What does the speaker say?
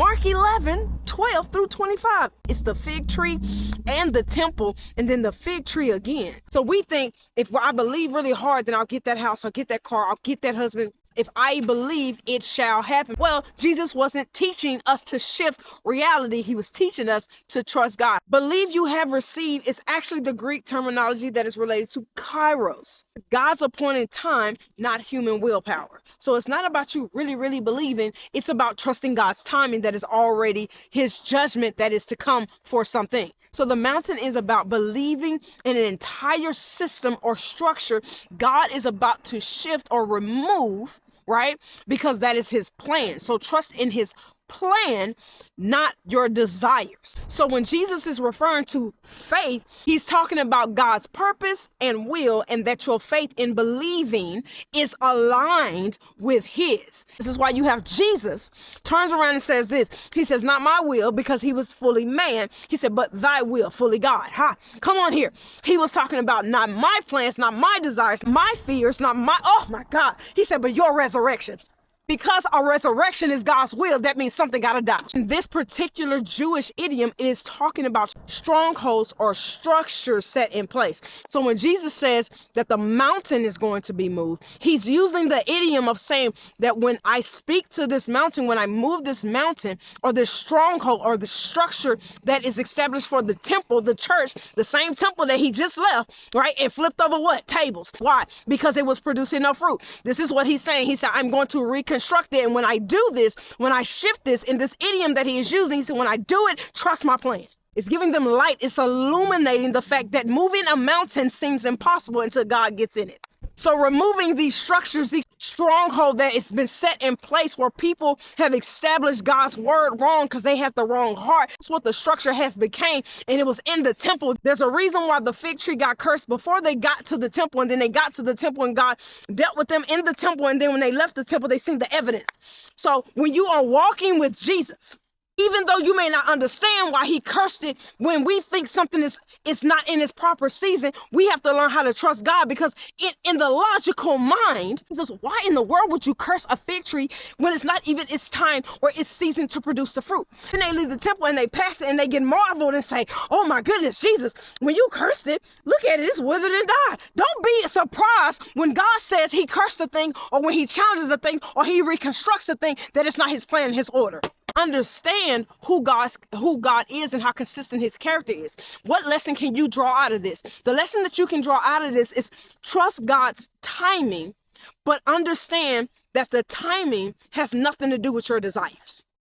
Mark 11:12-25. It's the fig tree and the temple, and then the fig tree again. So we think if I believe really hard, then I'll get that house, I'll get that car, I'll get that husband. If I believe, it shall happen. Well, Jesus wasn't teaching us to shift reality. He was teaching us to trust God. Believe you have received is actually the Greek terminology that is related to kairos. It's God's appointed time, not human willpower. So it's not about you really, really believing. It's about trusting God's timing that is already his judgment that is to come for something. So the mountain is about believing in an entire system or structure God is about to shift or remove, right? Because that is his plan. So trust in his plan, not your desires. So when Jesus is referring to faith, he's talking about God's purpose and will, and that your faith in believing is aligned with his. This is why you have Jesus turns around and says this. He says, not my will, because he was fully man. He said, but thy will, fully God. Come on here. He was talking about not my plans, not my desires, my fears, not my, oh my God. He said, but your resurrection. Because a resurrection is God's will, that means something gotta die. In this particular Jewish idiom, it is talking about strongholds or structures set in place. So when Jesus says that the mountain is going to be moved, he's using the idiom of saying that when I speak to this mountain, when I move this mountain or this stronghold or the structure that is established for the temple, the church, the same temple that he just left, right? And flipped over what? Tables. Why? Because it was producing no fruit. This is what he's saying. He said, I'm going to reconstruct it. And when I do this, when I shift this in this idiom that he is using, he said, when I do it, trust my plan. It's giving them light. It's illuminating the fact that moving a mountain seems impossible until God gets in it. So removing these structures, these stronghold that it's been set in place where people have established God's word wrong because they had the wrong heart. That's what the structure has became. And it was in the temple. There's a reason why the fig tree got cursed before they got to the temple. And then they got to the temple and God dealt with them in the temple. And then when they left the temple, they seen the evidence. So when you are walking with Jesus, even though you may not understand why he cursed it, when we think something is not in its proper season, we have to learn how to trust God, because in the logical mind, he says, why in the world would you curse a fig tree when it's not even its time or its season to produce the fruit? Then they leave the temple and they pass it and they get marveled and say, oh my goodness, Jesus, when you cursed it, look at it, it's withered and died. Don't be surprised when God says he cursed a thing, or when he challenges a thing, or he reconstructs a thing, that it's not his plan and his order. Understand who God is and how consistent his character is. What lesson can you draw out of this? The lesson that you can draw out of this is trust God's timing, but understand that the timing has nothing to do with your desires.